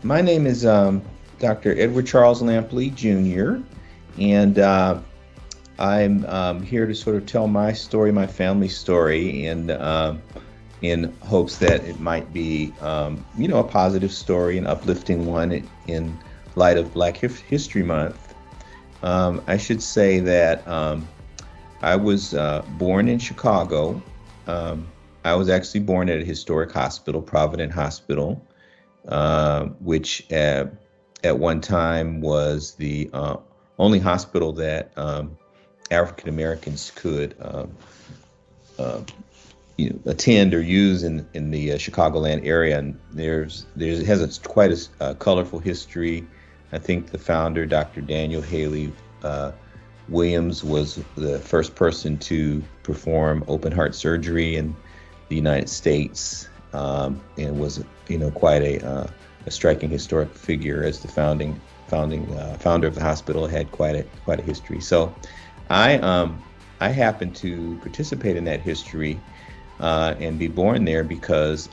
My name is Dr. Edward Charles Lampley Jr., and I'm here to sort of tell my story, my family story, and in hopes that it might be, a positive story, an uplifting one in light of Black History Month. I should say that I was born in Chicago. I was actually born at a historic hospital, Provident Hospital, which at one time was the only hospital that African Americans could attend or use in the Chicagoland area. And it has quite a colorful history. I think the founder, Dr. Daniel Haley Williams, was the first person to perform open heart surgery in the United States, and was quite a striking historic figure as the founding founder of the hospital. Had quite a history. So I happened to participate in that history and be born there because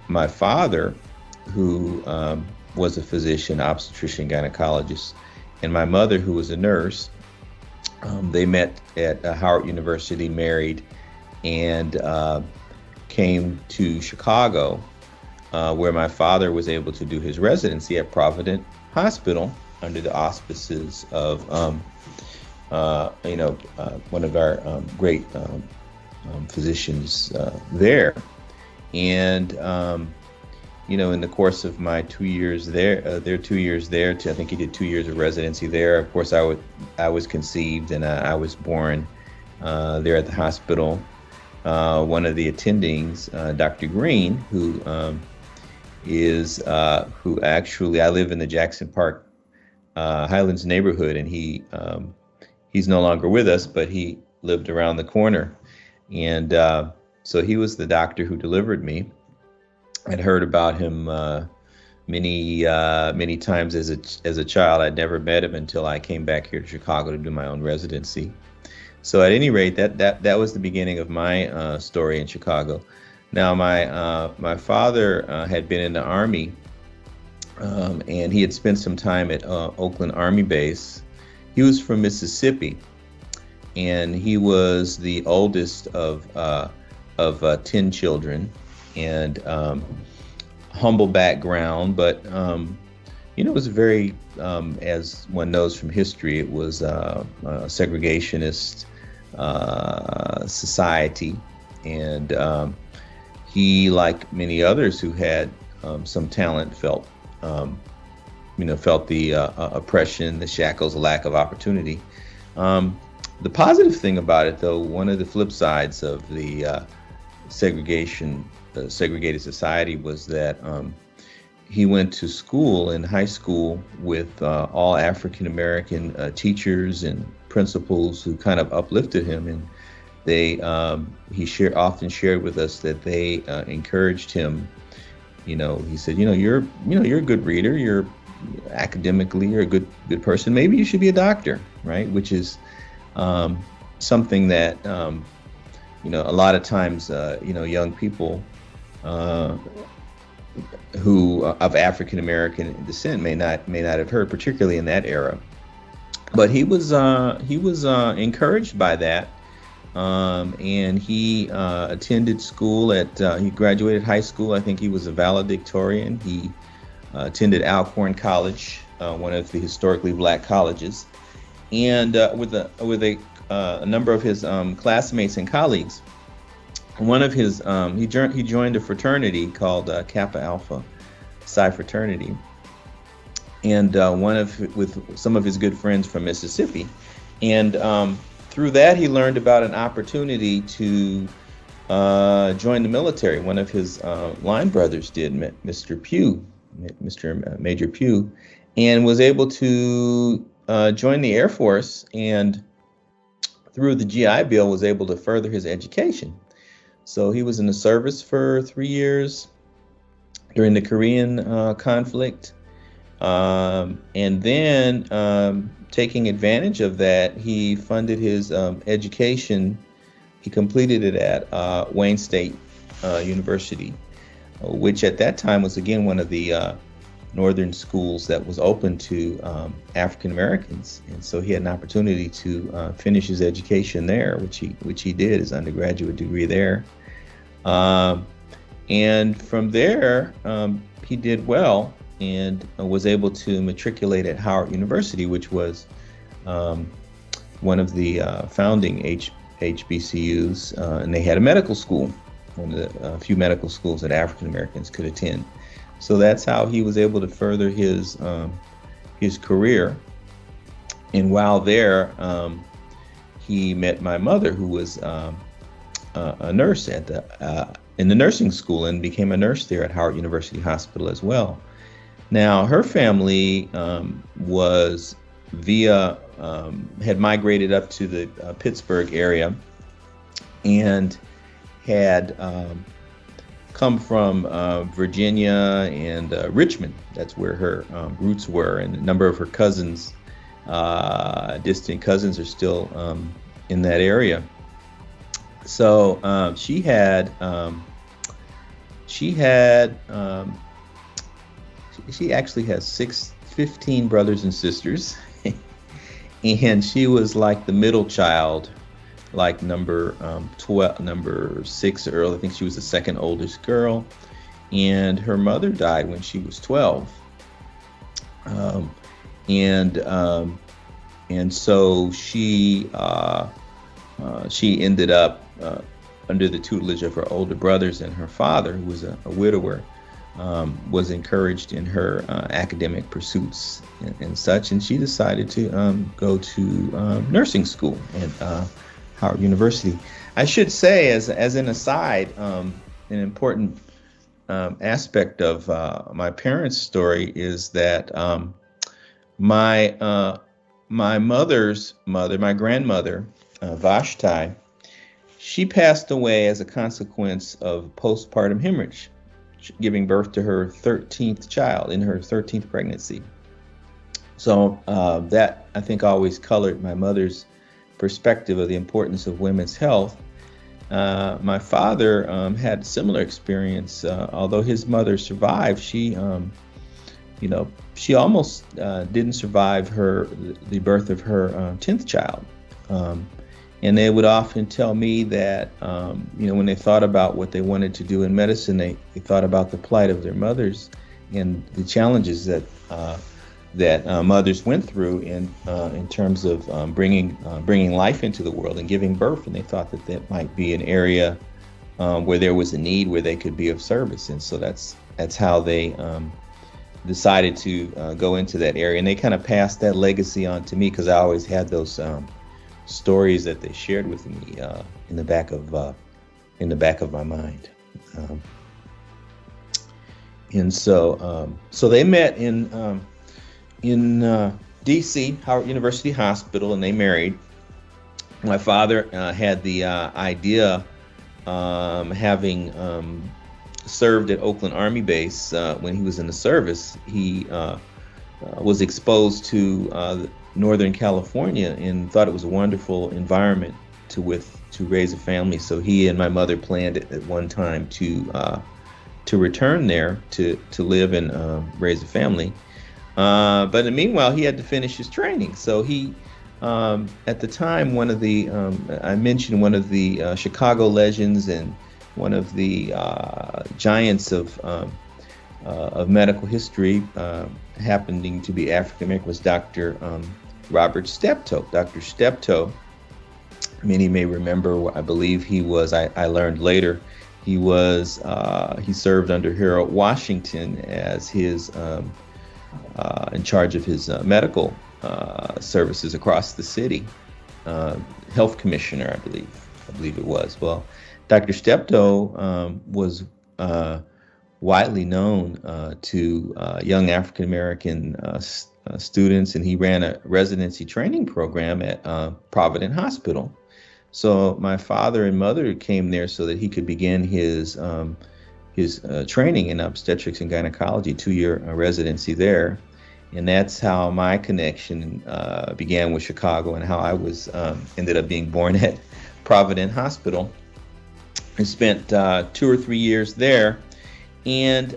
my father, who was a physician, obstetrician, gynecologist, and my mother, who was a nurse, they met at Howard University, married, and came to Chicago, where my father was able to do his residency at Provident Hospital under the auspices of one of our great physicians there. And in the course of my 2 years there, I think he did 2 years of residency there. Of course, I was conceived and I was born there at the hospital. One of the attendings, Dr. Green, who actually, I live in the Jackson Park Highlands neighborhood, and he's no longer with us, but he lived around the corner. And so he was the doctor who delivered me. I'd heard about him many times as a child. I'd never met him until I came back here to Chicago to do my own residency. So at any rate, that was the beginning of my story in Chicago. Now, my father had been in the Army, and he had spent some time at Oakland Army Base. He was from Mississippi, and he was the oldest of 10 children, and humble background, but it was very, as one knows from history, it was a segregationist society, and he, like many others who had some talent, felt the oppression, the shackles, the lack of opportunity. The positive thing about it, though, one of the flip sides of the segregated society was that he went to school in high school with all African American teachers and principals who kind of uplifted him, and he often shared with us that they encouraged him. He said, you're a good reader, you're a good person, maybe you should be a doctor, right? Which is something that a lot of times young people who of African American descent may not have heard, particularly in that era. But he was encouraged by that, and he attended school he graduated high school. I think he was a valedictorian. He attended Alcorn College, one of the historically black colleges, and with a number of his classmates and colleagues. One of his he joined a fraternity called Kappa Alpha Psi Fraternity, and with some of his good friends from Mississippi, and through that he learned about an opportunity to join the military. One of his line brothers did, Mr. Major Pugh, and was able to join the Air Force, and through the GI Bill was able to further his education. So he was in the service for 3 years during the Korean conflict. And then taking advantage of that, he funded his education. He completed it at Wayne State University, which at that time was again one of the northern schools that was open to African Americans, and so he had an opportunity to finish his education there, which he did, his undergraduate degree there. And from there, he did well and was able to matriculate at Howard University, which was one of the founding HBCUs, and they had a medical school, one of the few medical schools that African Americans could attend. So that's how he was able to further his career. And while there, he met my mother, who was a nurse in the nursing school, and became a nurse there at Howard University Hospital as well. Now, her family had migrated up to the Pittsburgh area and had come from Virginia and Richmond. That's where her roots were, and a number of her cousins, distant cousins, are still in that area. So she actually has 15 brothers and sisters, and she was like the middle child, like number 6, or I think she was the second oldest girl, and her mother died when she was 12, and so she ended up under the tutelage of her older brothers, and her father, who was a widower, was encouraged in her academic pursuits and such, and she decided to go to nursing school at Howard University. I should say, as an aside, an important aspect of my parents' story is that my mother's mother, my grandmother, Vashti, she passed away as a consequence of postpartum hemorrhage, giving birth to her 13th child in her 13th pregnancy. So that, I think, always colored my mother's perspective of the importance of women's health. My father had similar experience. Although his mother survived, she almost didn't survive the birth of her 10th child. And they would often tell me that, when they thought about what they wanted to do in medicine, they thought about the plight of their mothers and the challenges that mothers went through in terms of bringing life into the world and giving birth. And they thought that might be an area where there was a need, where they could be of service. And so that's how they decided to go into that area. And they kind of passed that legacy on to me, because I always had those stories that they shared with me in the back of my mind. And so they met in D.C., Howard University Hospital, and they married. My father had the idea, having served at Oakland Army Base when he was in the service. He was exposed to Northern California and thought it was a wonderful environment to raise a family. So he and my mother planned at one time to return there to live and raise a family. But in the meanwhile, he had to finish his training. So he, at the time, I mentioned one of the Chicago legends and one of the giants of medical history, happening to be African American, was Dr. Robert Steptoe. Dr. Steptoe, many may remember, I believe he was, I learned later, he served under Harold Washington as his in charge of his medical services across the city, health commissioner, I believe it was. Well, Dr. Steptoe was widely known to young African American students, and he ran a residency training program at Providence Hospital. So my father and mother came there so that he could begin his training in obstetrics and gynecology, 2-year residency there. And that's how my connection began with Chicago, and how I was ended up being born at Providence Hospital. I spent 2 or 3 years there, And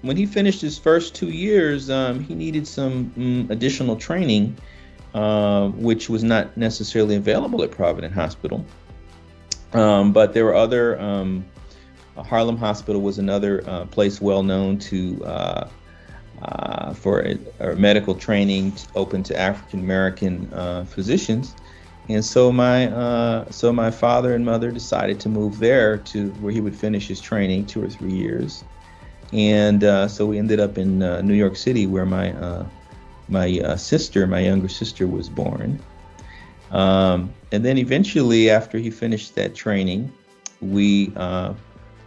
when he finished his first 2 years, he needed some additional training, which was not necessarily available at Providence Hospital. But there were other, Harlem Hospital was another place well known to for medical training open to African American physicians. And so my father and mother decided to move there to where he would finish his training, 2 or 3 years. And so we ended up in New York City, where my younger sister, was born. And then eventually, after he finished that training, we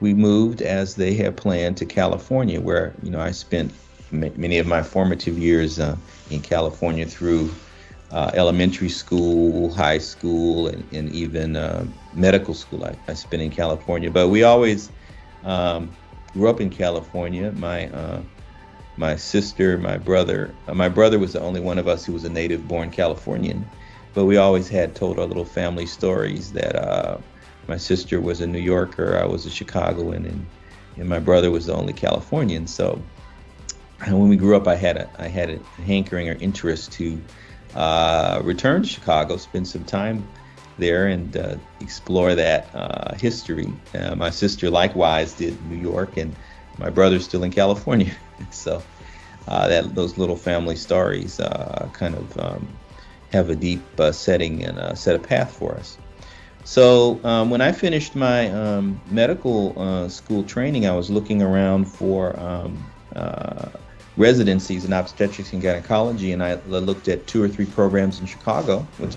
moved, as they had planned, to California, where I spent many of my formative years in California through elementary school, high school, and even medical school. I spent in California, but we always grew up in California. My sister, my brother was the only one of us who was a native-born Californian, but we always had told our little family stories that my sister was a New Yorker, I was a Chicagoan, and my brother was the only Californian. So when we grew up, I had a hankering or interest to return to Chicago, spend some time there, and explore that history. My sister likewise did New York, and my brother's still in California. So those little family stories kind of have a deep setting and set a path for us. So when I finished my medical school training, I was looking around for residencies in obstetrics and gynecology, and I looked at 2 or 3 programs in Chicago, which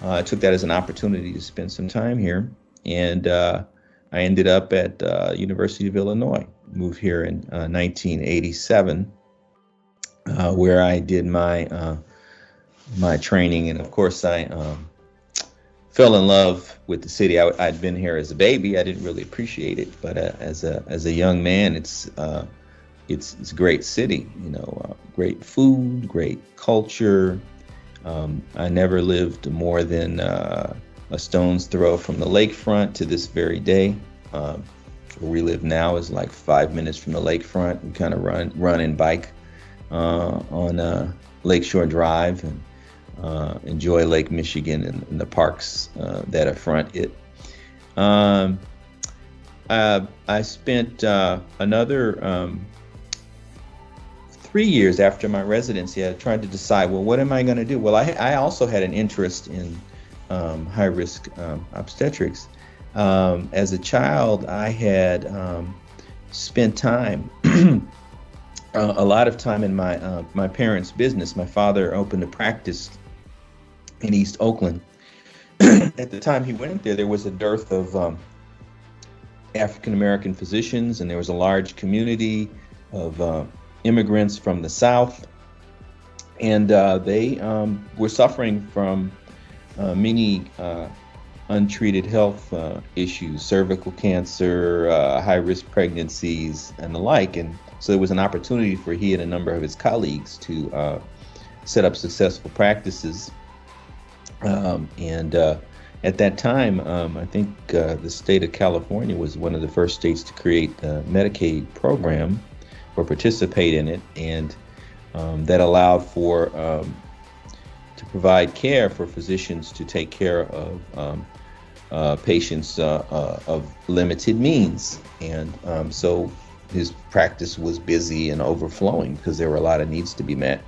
I took that as an opportunity to spend some time here. And I ended up at University of Illinois, moved here in 1987, where I did my training. And of course, I fell in love with the city. I'd been here as a baby. I didn't really appreciate it, but as a young man, it's a great city. Great food, great culture. I never lived more than a stone's throw from the lakefront to this very day. Where we live now is like 5 minutes from the lakefront. We kind of run and bike on Lakeshore Drive, and enjoy Lake Michigan and the parks that affront it. I spent another 3 years after my residency. I tried to decide, well, what am I going to do? Well, I also had an interest in high-risk obstetrics. As a child, I had spent time, a lot of time in my parents' business. My father opened a practice in East Oakland. At the time he went there was a dearth of African-American physicians, and there was a large community of immigrants from the South, and they were suffering from many untreated health issues, cervical cancer, high-risk pregnancies, and the like. And so there was an opportunity for he and a number of his colleagues to set up successful practices. And at that time, I think the state of California was one of the first states to create a Medicaid program or participate in it, and that allowed for to provide care for physicians to take care of patients of limited means. And so his practice was busy and overflowing because there were a lot of needs to be met.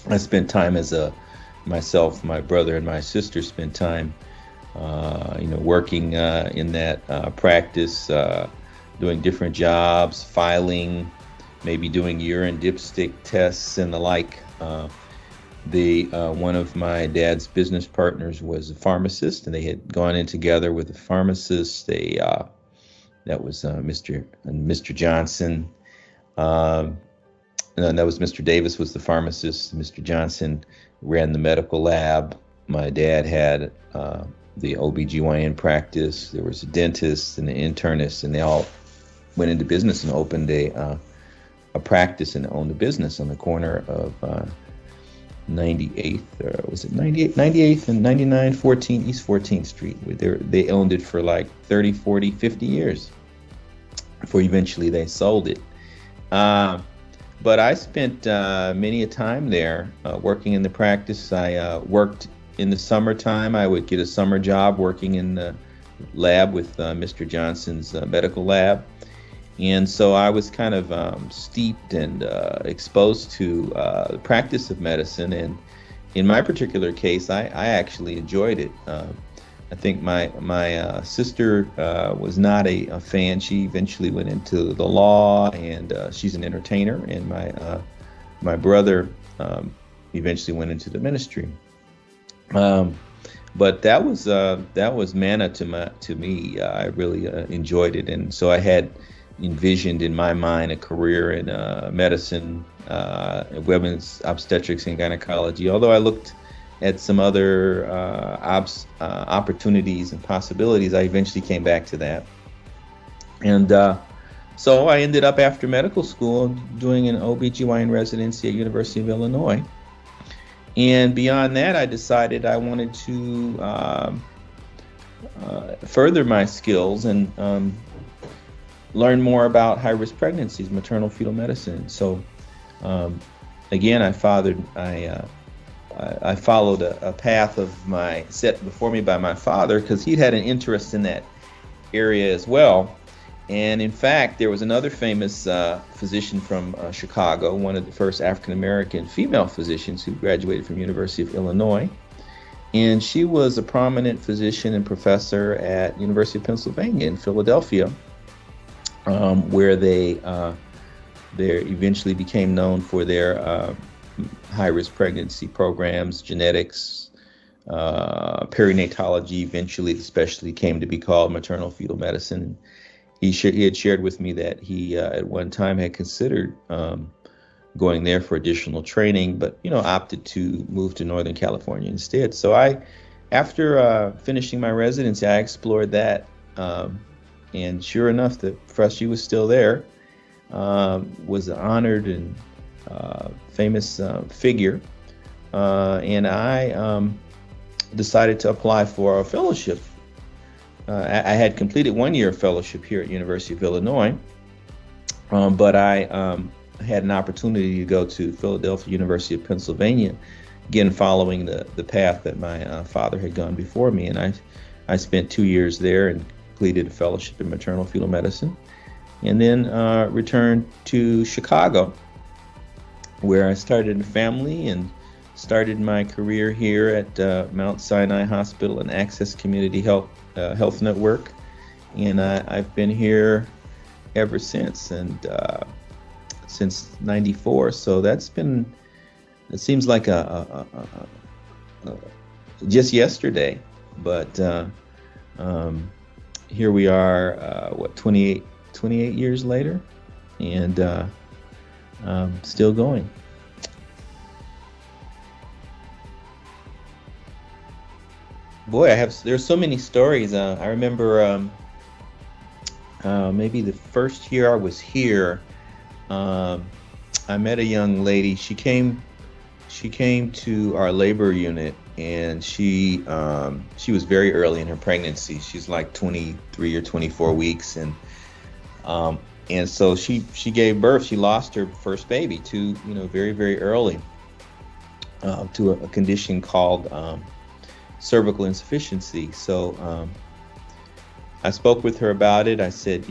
I spent time myself, my brother, and my sister spent time, working in that practice, doing different jobs, filing, maybe doing urine dipstick tests and the like. One of my dad's business partners was a pharmacist, and they had gone in together with a pharmacist. That was Mr. Johnson. That was Mr. Davis was the pharmacist. Mr. Johnson ran the medical lab. My dad had the OBGYN practice. There was a dentist and an internist, and they all went into business and opened a practice and owned a business on the corner of 98th, or was it 98th and 99, 14 East 14th Street. They owned it for like 30, 40, 50 years. before eventually they sold it. Uh, but I spent many a time there working in the practice. I worked in the summertime. I would get a summer job working in the lab with Mr. Johnson's medical lab. And so I was kind of steeped and exposed to the practice of medicine. And in my particular case, I actually enjoyed it. I think my sister was not a fan. She eventually went into the law, and she's an entertainer. And my brother eventually went into the ministry. But that was manna to me. I really enjoyed it, and so I had envisioned in my mind a career in medicine, women's obstetrics and gynecology. Although I looked at some other opportunities and possibilities, I eventually came back to that. And so I ended up after medical school doing an OBGYN residency at University of Illinois. And beyond that, I decided I wanted to further my skills and learn more about high-risk pregnancies, maternal fetal medicine. So again, I followed a path set before me by my father, because he had an interest in that area as well. And in fact, there was another famous physician from Chicago, one of the first African-American female physicians who graduated from University of Illinois. And she was a prominent physician and professor at University of Pennsylvania in Philadelphia, where they eventually became known for their high-risk pregnancy programs, genetics, perinatology. Eventually, the specialty came to be called maternal fetal medicine. He had shared with me that he at one time had considered going there for additional training, but opted to move to Northern California instead. So after finishing my residency, I explored that, and sure enough, the professor was still there. Was an honored and famous figure, and I decided to apply for a fellowship. I had completed 1 year of fellowship here at University of Illinois, but I had an opportunity to go to Philadelphia University of Pennsylvania, again following the path that my father had gone before me. And I spent 2 years there and completed a fellowship in maternal fetal medicine, and then returned to Chicago, where I started a family and started my career here at Mount Sinai Hospital and Access Community Health Network, and I've been here ever since, and since '94. So it seems like just yesterday, but here we are, 28 years later, and still going. Boy, there's so many stories. I remember maybe the first year I was here, I met a young lady. She came to our labor unit, and she was very early in her pregnancy. She's like 23 or 24 weeks, and so she gave birth. She lost her first baby to very, very early to a condition called cervical insufficiency. So I spoke with her about it. I said,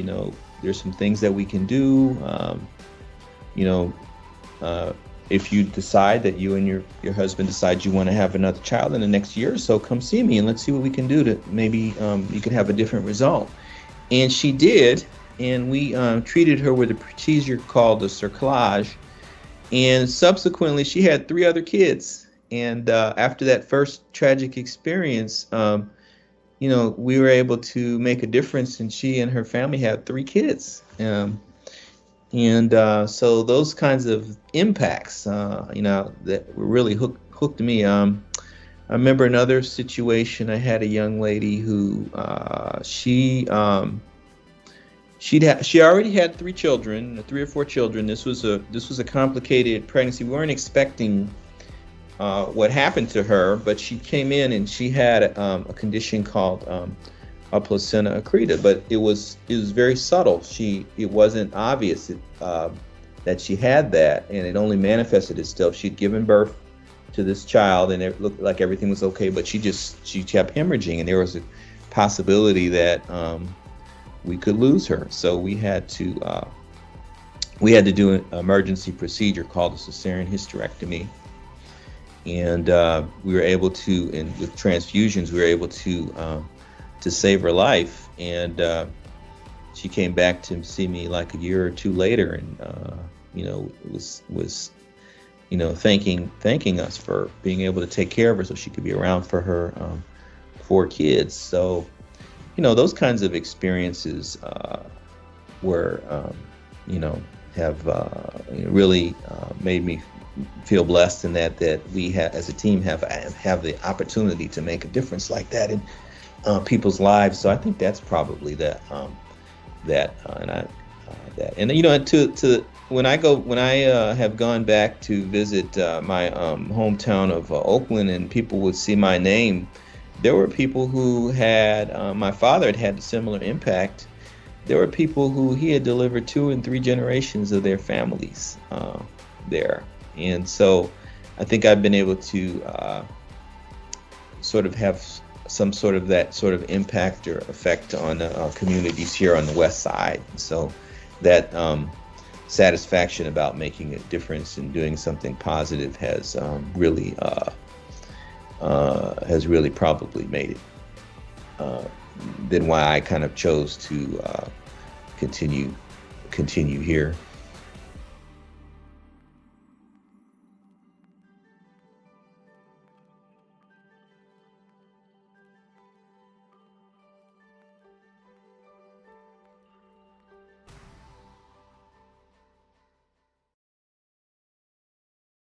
there's some things that we can do. If you decide that you and your husband decide you want to have another child in the next year or so, come see me and let's see what we can do to maybe you can have a different result. And she did, and we treated her with a procedure called the cerclage. And subsequently, she had 3 other kids. And after that first tragic experience, we were able to make a difference, and she and her family had 3 kids. So those kinds of impacts, that were really hooked me. I remember another situation. I had a young lady who she already had 3 children, 3 or 4 children. This was a complicated pregnancy. We weren't expecting what happened to her, but she came in and she had a condition called a placenta accreta, but it was very subtle. It wasn't obvious that she had that, and it only manifested itself. She'd given birth to this child, and it looked like everything was okay, but she kept hemorrhaging, and there was a possibility that we could lose her. So we had to do an emergency procedure called a cesarean hysterectomy, and we were able to, and with transfusions, we were able to save her life. And she came back to see me like a year or two later, and was thanking us for being able to take care of her so she could be around for her 4 kids. So those kinds of experiences were have really made me feel blessed in that we as a team have the opportunity to make a difference like that in people's lives. So I think that's probably that to when I have gone back to visit my hometown of Oakland, and people would see my name, there were people who had my father had a similar impact. There were people who he had delivered 2 and 3 generations of their families there, and so I think I've been able to sort of have some sort of that sort of impact or effect on communities here on the West Side. So that satisfaction about making a difference and doing something positive has really probably made it. Then why I kind of chose to continue here.